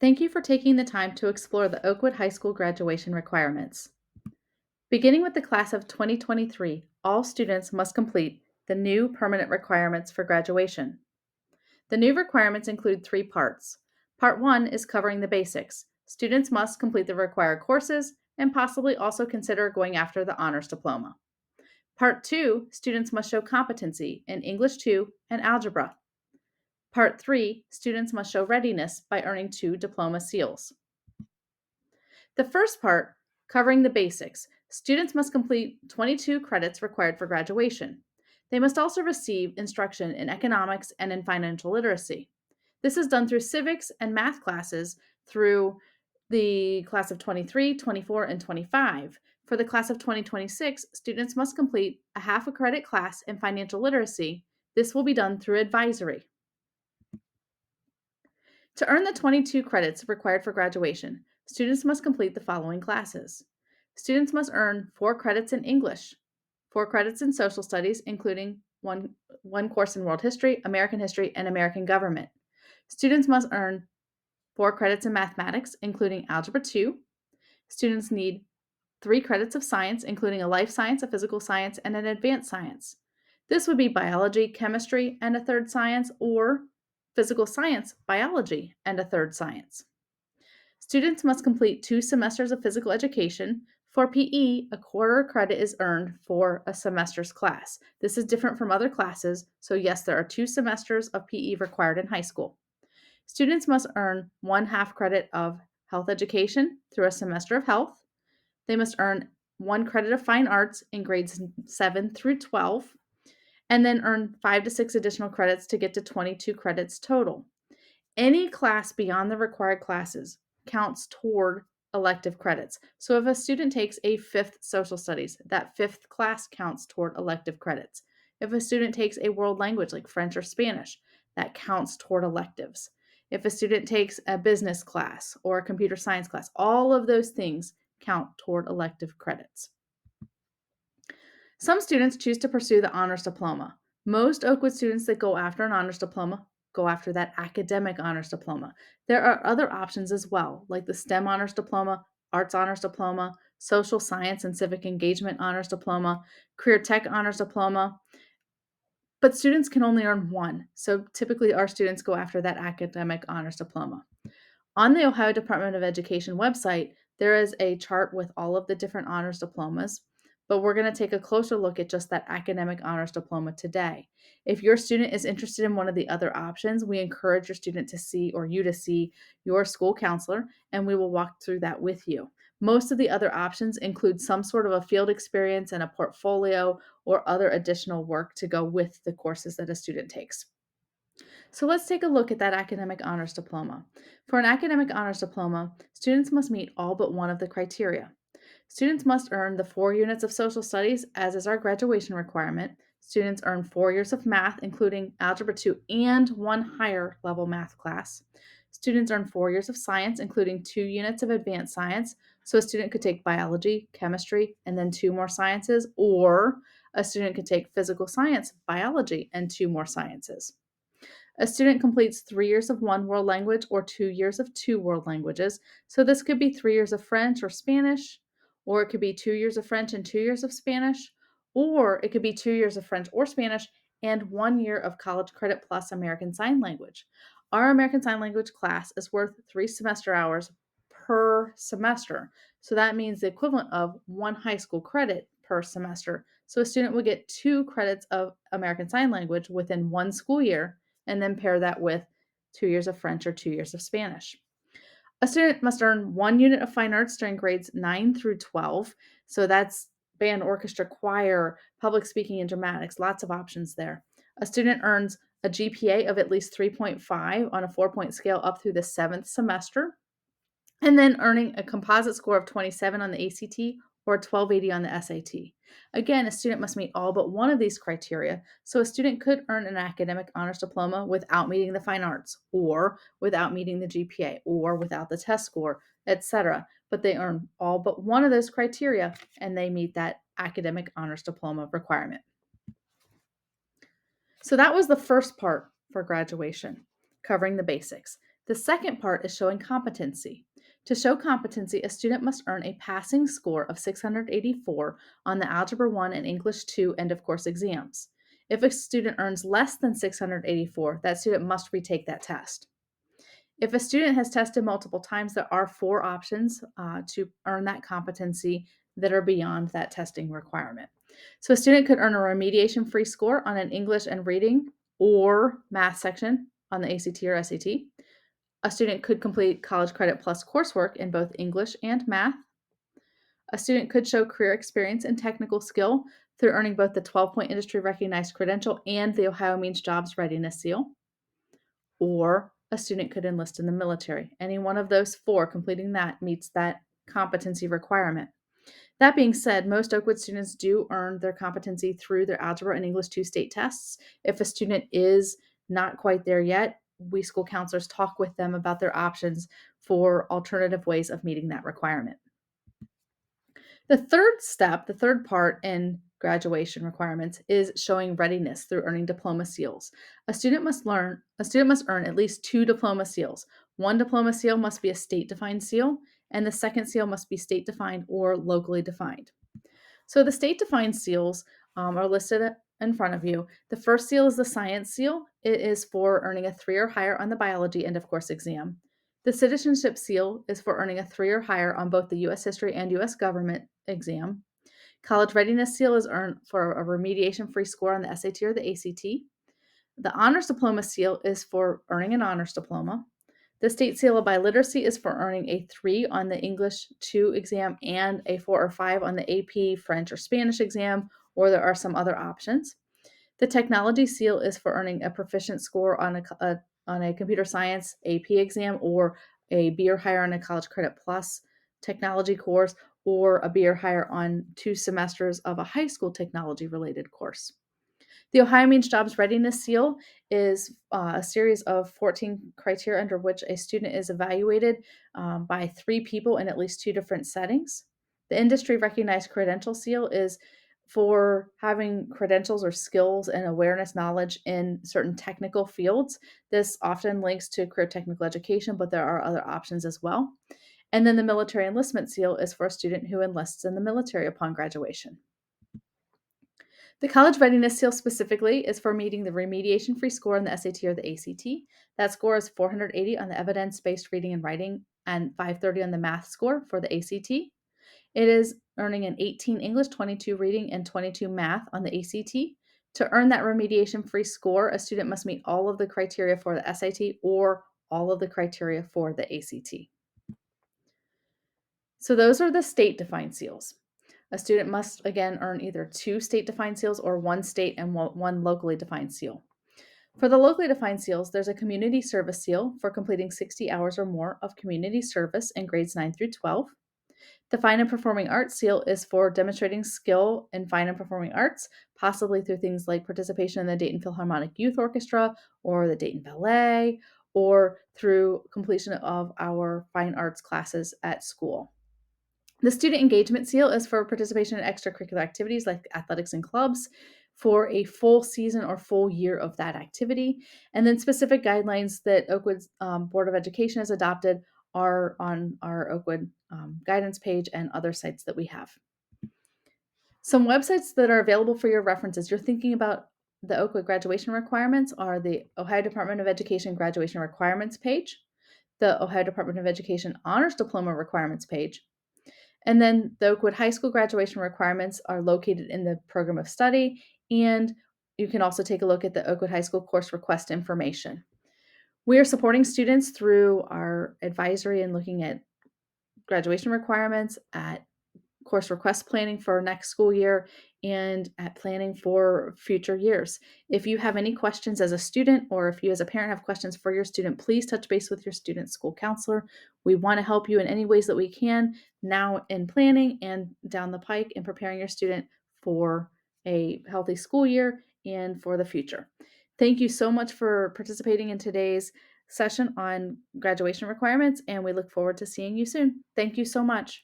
Thank you for taking the time to explore the Oakwood High School graduation requirements. Beginning with the class of 2023, all students must complete the new permanent requirements for graduation. The new requirements include three parts. Part 1 is covering the basics. Students must complete the required courses and possibly also consider going after the honors diploma. Part 2, students must show competency in English 2 and algebra. Part 3, students must show readiness by earning 2 diploma seals. The first part, covering the basics, students must complete 22 credits required for graduation. They must also receive instruction in economics and in financial literacy. This is done through civics and math classes through the class of 23, 24, and 25. For the class of 2026, students must complete a half a credit class in financial literacy. This will be done through advisory. To earn the 22 credits required for graduation, students must complete the following classes. Students must earn 4 credits in English, 4 credits in social studies, including one course in world history, American history, and American government. Students must earn 4 credits in mathematics, including algebra 2. Students need 3 credits of science, including a life science, a physical science, and an advanced science. This would be biology, chemistry, and a third science, or physical science, biology, and a third science. Students must complete 2 semesters of physical education. For PE, a quarter credit is earned for a semester's class. This is different from other classes, so yes, there are 2 semesters of PE required in high school. Students must earn 1 half credit of health education through a semester of health. They must earn 1 credit of fine arts in grades 7 through 12, and then earn 5 to 6 additional credits to get to 22 credits total. Any class beyond the required classes counts toward elective credits. So if a student takes a 5th social studies, that 5th class counts toward elective credits. If a student takes a world language like French or Spanish, that counts toward electives. If a student takes a business class or a computer science class, all of those things count toward elective credits. Some students choose to pursue the honors diploma. Most Oakwood students that go after an honors diploma go after that academic honors diploma. There are other options as well, like the STEM honors diploma, arts honors diploma, social science and civic engagement honors diploma, career tech honors diploma, but students can only earn one. So typically our students go after that academic honors diploma. On the Ohio Department of Education website, there is a chart with all of the different honors diplomas, but we're going to take a closer look at just that academic honors diploma today. If your student is interested in one of the other options, we encourage your student to see or you to see your school counselor, and we will walk through that with you. Most of the other options include some sort of a field experience and a portfolio or other additional work to go with the courses that a student takes. So let's take a look at that academic honors diploma. For an academic honors diploma, students must meet all but one of the criteria. Students must earn the 4 units of social studies, as is our graduation requirement. Students earn 4 years of math, including algebra 2 and 1 higher level math class. Students earn 4 years of science, including 2 units of advanced science. So a student could take biology, chemistry, and then 2 more sciences, or a student could take physical science, biology, and 2 more sciences. A student completes 3 years of one world language or 2 years of 2 world languages. So this could be 3 years of French or Spanish, or it could be 2 years of French and 2 years of Spanish, or it could be 2 years of French or Spanish and 1 year of college credit plus American Sign Language. Our American Sign Language class is worth 3 semester hours per semester. So that means the equivalent of 1 high school credit per semester. So a student would get 2 credits of American Sign Language within 1 school year, and then pair that with 2 years of French or 2 years of Spanish. A student must earn 1 unit of fine arts during grades 9 through 12. So that's band, orchestra, choir, public speaking, and dramatics. Lots of options there. A student earns a GPA of at least 3.5 on a 4-point scale up through the 7th semester, and then earning a composite score of 27 on the ACT or 1280 on the SAT. Again, a student must meet all but one of these criteria, so a student could earn an academic honors diploma without meeting the fine arts, or without meeting the GPA, or without the test score, etc. But they earn all but one of those criteria, and they meet that academic honors diploma requirement. So that was the first part for graduation, covering the basics. The second part is showing competency. To show competency, a student must earn a passing score of 684 on the Algebra 1 and English 2 end of course exams. If a student earns less than 684, that student must retake that test. If a student has tested multiple times, there are four options to earn that competency that are beyond that testing requirement. So a student could earn a remediation free score on an English and reading or math section on the ACT or SAT. A student could complete college credit plus coursework in both English and math. A student could show career experience and technical skill through earning both the 12-point industry recognized credential and the Ohio Means Jobs Readiness Seal. Or a student could enlist in the military. Any one of those four, completing that meets that competency requirement. That being said, most Oakwood students do earn their competency through their Algebra and English 2 state tests. If a student is not quite there yet, we school counselors talk with them about their options for alternative ways of meeting that requirement. The third step, the third part in graduation requirements is showing readiness through earning diploma seals. A student must earn at least 2 diploma seals. One diploma seal must be a state-defined seal, and the second seal must be state-defined or locally defined. So the state-defined seals are listed in front of you. The first seal is the science seal. It is for earning a 3 or higher on the biology end of course exam. The citizenship seal is for earning a 3 or higher on both the U.S. history and U.S. government exam. College readiness seal is earned for a remediation-free score on the SAT or the ACT. The honors diploma seal is for earning an honors diploma. The state seal of biliteracy is for earning a 3 on the English 2 exam and a 4 or 5 on the AP, French, or Spanish exam, or there are some other options. The technology seal is for earning a proficient score on a computer science AP exam or a B or higher on a college credit plus technology course or a B or higher on 2 semesters of a high school technology related course. The Ohio Means Jobs Readiness Seal is a series of 14 criteria under which a student is evaluated by 3 people in at least 2 different settings. The Industry Recognized Credential Seal is for having credentials or skills and awareness knowledge in certain technical fields. This often links to career technical education, but there are other options as well. And then the Military Enlistment Seal is for a student who enlists in the military upon graduation. The College Readiness Seal specifically is for meeting the remediation-free score on the SAT or the ACT. That score is 480 on the evidence-based reading and writing and 530 on the math score for the ACT. It is earning an 18 English, 22 reading, and 22 math on the ACT. To earn that remediation-free score, a student must meet all of the criteria for the SAT or all of the criteria for the ACT. So those are the state-defined seals. A student must, again, earn either 2 state-defined seals or 1 state and 1 locally defined seal. For the locally defined seals, there's a community service seal for completing 60 hours or more of community service in grades 9 through 12. The fine and performing arts seal is for demonstrating skill in fine and performing arts, possibly through things like participation in the Dayton Philharmonic Youth Orchestra or the Dayton Ballet, or through completion of our fine arts classes at school. The student engagement seal is for participation in extracurricular activities like athletics and clubs for a full season or full year of that activity. And then specific guidelines that Oakwood's Board of Education has adopted are on our Oakwood guidance page and other sites that we have. Some websites that are available for your references. You're thinking about the Oakwood graduation requirements are the Ohio Department of Education graduation requirements page, the Ohio Department of Education honors diploma requirements page, and then the Oakwood High School graduation requirements are located in the program of study, and you can also take a look at the Oakwood High School course request information. We are supporting students through our advisory and looking at graduation requirements, at course request planning for next school year, and at planning for future years. If you have any questions as a student, or if you as a parent have questions for your student, please touch base with your student school counselor. We want to help you in any ways that we can now in planning and down the pike in preparing your student for a healthy school year and for the future. Thank you so much for participating in today's session on graduation requirements, and we look forward to seeing you soon. Thank you so much.